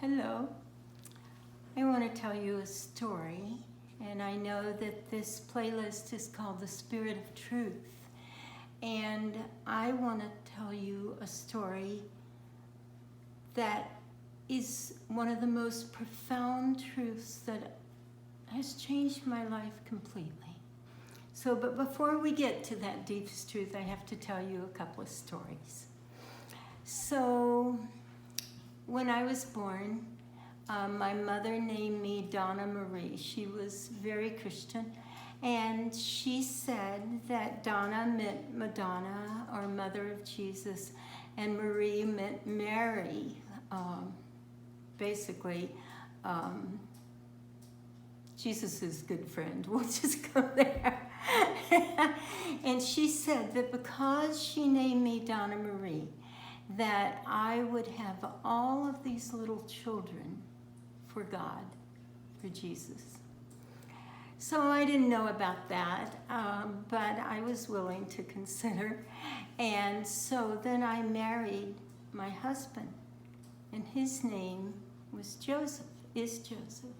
Hello. I want to tell you a story, and I know that this playlist is called The Spirit of Truth. And I want to tell you a story that is one of the most profound truths that has changed my life completely. But before we get to that deepest truth, I have to tell you a couple of stories. So, when I was born, my mother named me Donna Marie. She was very Christian, and she said that Donna meant Madonna, or Mother of Jesus, and Marie meant Mary. Basically, Jesus' good friend. We'll just go there. And she said that because she named me Donna Marie, that I would have all of these little children for God, for Jesus. So I didn't know about that, but I was willing to consider. And so then I married my husband, and his name was Joseph, is Joseph.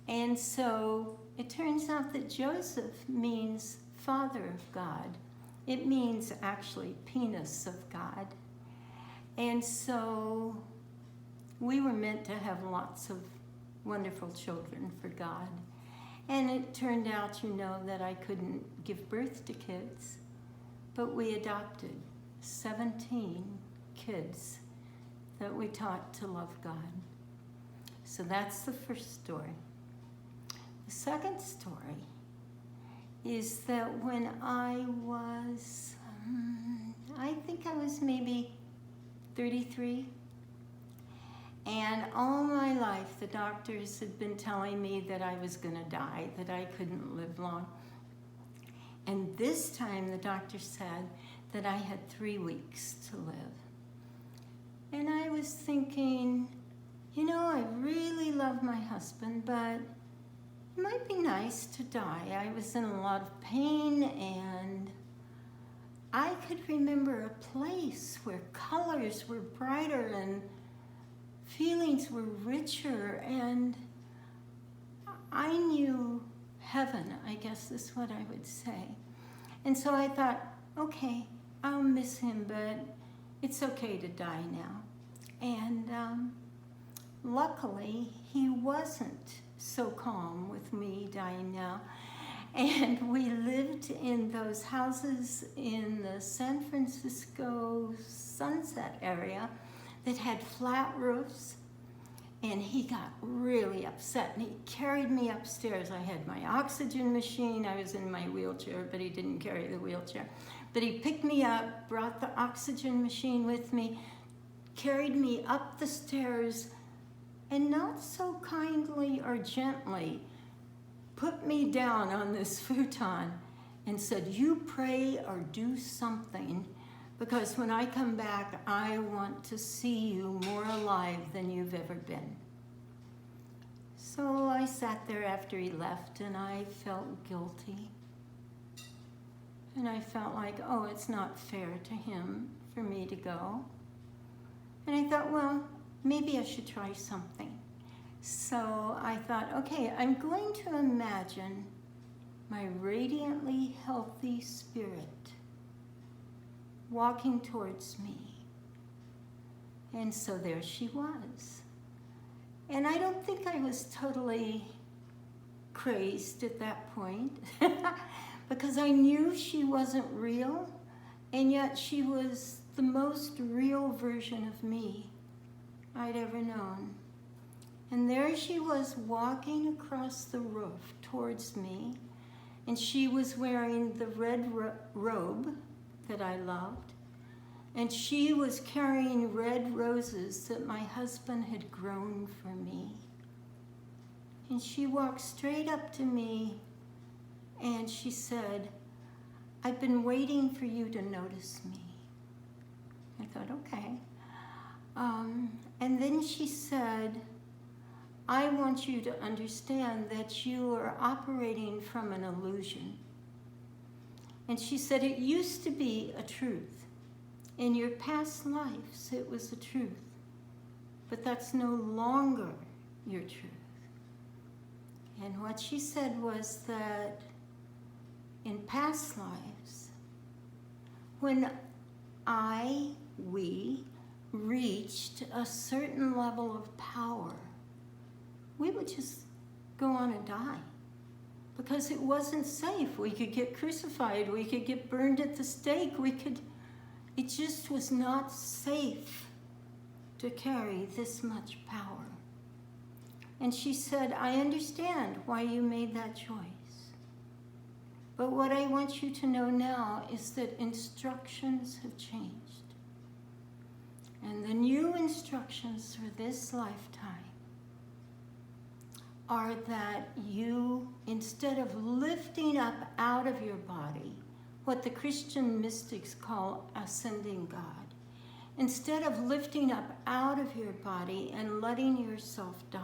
And so it turns out that Joseph means Father of God. It means actually penis of God. And so we were meant to have lots of wonderful children for God. And it turned out, that I couldn't give birth to kids, but we adopted 17 kids that we taught to love God. So that's the first story. The second story is that when I was, I think I was maybe 33, and all my life the doctors had been telling me that I was going to die, that I couldn't live long. And this time the doctor said that I had 3 weeks to live. And I was thinking, I really love my husband, but it might be nice to die. I was in a lot of pain, and I could remember a place where colors were brighter and feelings were richer, and I knew heaven, I guess is what I would say. And so I thought, okay, I'll miss him, but it's okay to die now. And luckily, he wasn't so calm with me dying now. And we lived in those houses in the San Francisco Sunset area that had flat roofs. And he got really upset, and he carried me upstairs. I had my oxygen machine. I was in my wheelchair, but he didn't carry the wheelchair. But he picked me up, brought the oxygen machine with me, carried me up the stairs, and not so kindly or gently put me down on this futon and said, "You pray or do something, because when I come back, I want to see you more alive than you've ever been." So I sat there after he left, and I felt guilty. And I felt like, oh, it's not fair to him for me to go. And I thought, well, maybe I should try something. So I thought, okay, I'm going to imagine my radiantly healthy spirit walking towards me. And so there she was. And I don't think I was totally crazed at that point because I knew she wasn't real, and yet she was the most real version of me I'd ever known. And there she was walking across the roof towards me, and she was wearing the red robe that I loved, and she was carrying red roses that my husband had grown for me. And she walked straight up to me, and she said, "I've been waiting for you to notice me." I thought, okay. And then she said, "I want you to understand that you are operating from an illusion." And she said, "It used to be a truth. In your past lives, it was a truth. but that's no longer your truth. And what she said was that in past lives, when we reached a certain level of power, we would just go on and die. Because it wasn't safe. We could get crucified. We could get burned at the stake. It just was not safe to carry this much power. And she said, I understand why you made that choice. But what I want you to know now is that instructions have changed. And the new instructions for this lifetime are that you, instead of lifting up out of your body, what the Christian mystics call ascending God, instead of lifting up out of your body and letting yourself die,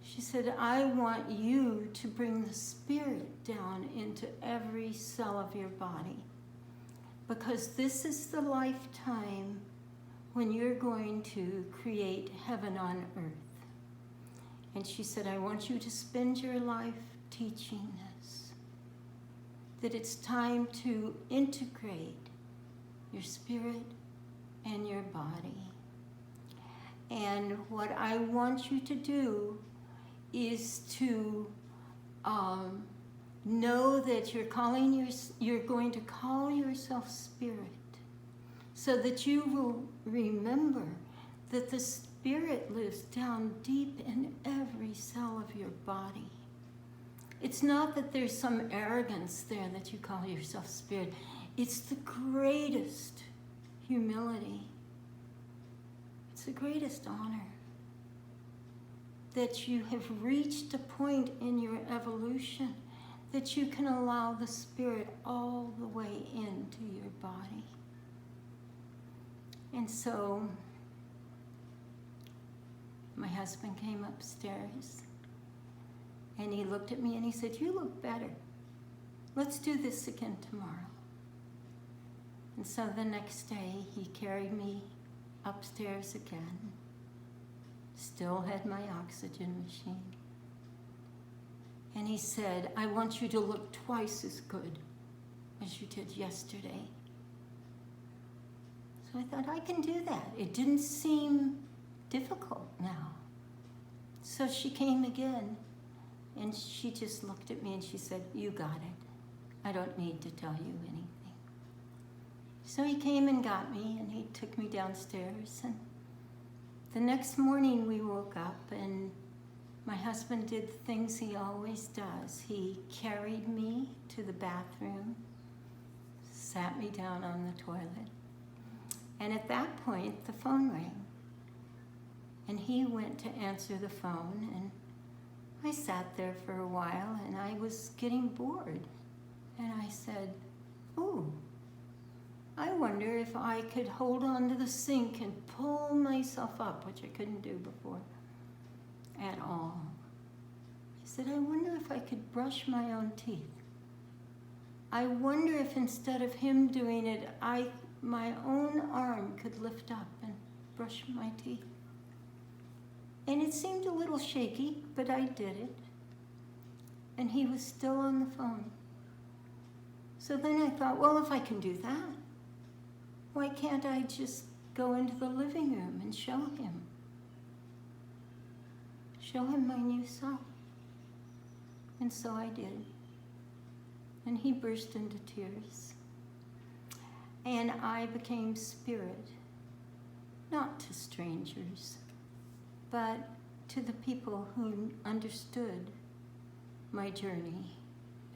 she said, I want you to bring the Spirit down into every cell of your body, because this is the lifetime when you're going to create heaven on earth. And she said, I want you to spend your life teaching this, that it's time to integrate your spirit and your body. And what I want you to do is to know that you're going to call yourself Spirit, so that you will remember that the Spirit lives down deep in every cell of your body. It's not that there's some arrogance there that you call yourself Spirit. It's the greatest humility. It's the greatest honor that you have reached a point in your evolution that you can allow the Spirit all the way into your body. And so my husband came upstairs and he looked at me and he said, you look better. Let's do this again tomorrow. And so the next day he carried me upstairs again. Still had my oxygen machine. And he said, I want you to look twice as good as you did yesterday. So I thought, I can do that. It didn't seem difficult now. So she came again, and she just looked at me and she said, you got it. I don't need to tell you anything. So he came and got me, and he took me downstairs. And the next morning we woke up, and my husband did the things he always does. He carried me to the bathroom, sat me down on the toilet, and at that point the phone rang. And he went to answer the phone, and I sat there for a while, and I was getting bored. And I said, ooh, I wonder if I could hold on to the sink and pull myself up, which I couldn't do before at all. I said, I wonder if I could brush my own teeth. I wonder if instead of him doing it, my own arm could lift up and brush my teeth. And it seemed a little shaky, but I did it. And he was still on the phone. So then I thought, well, if I can do that, why can't I just go into the living room and show him? Show him my new self. And so I did. And he burst into tears. And I became Spirit, not to strangers, but to the people who understood my journey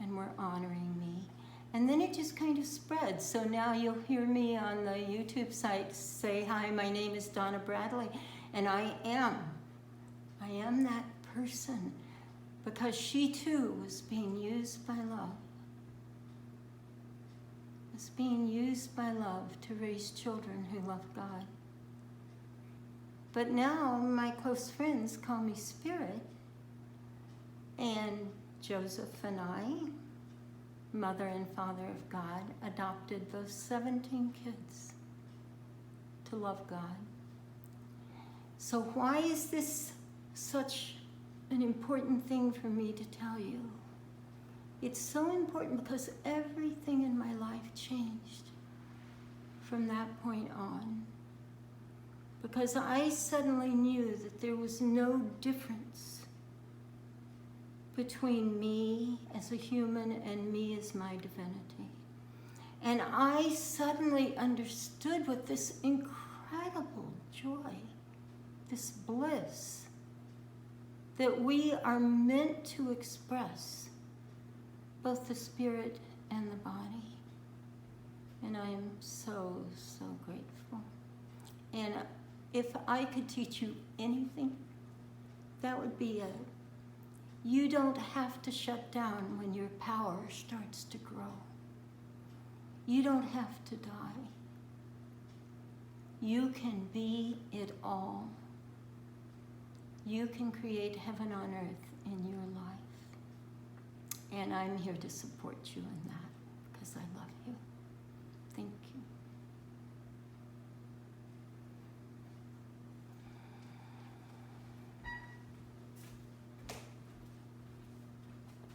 and were honoring me. And then it just kind of spread. So now you'll hear me on the YouTube site say, hi, my name is Donna Bradley. And I am that person, because she too was being used by love. Was being used by love to raise children who love God. But now my close friends call me Spirit. And Joseph and I, Mother and Father of God, adopted those 17 kids to love God So why is this such an important thing for me to tell you? It's so important because everything in my life changed from that point on. Because I suddenly knew that there was no difference between me as a human and me as my divinity. And I suddenly understood what this incredible joy, this bliss, that we are meant to express, both the spirit and the body. And I am so, so grateful. And if I could teach you anything, that would be it. You don't have to shut down when your power starts to grow. You don't have to die. You can be it all. You can create heaven on earth in your life. And I'm here to support you in that.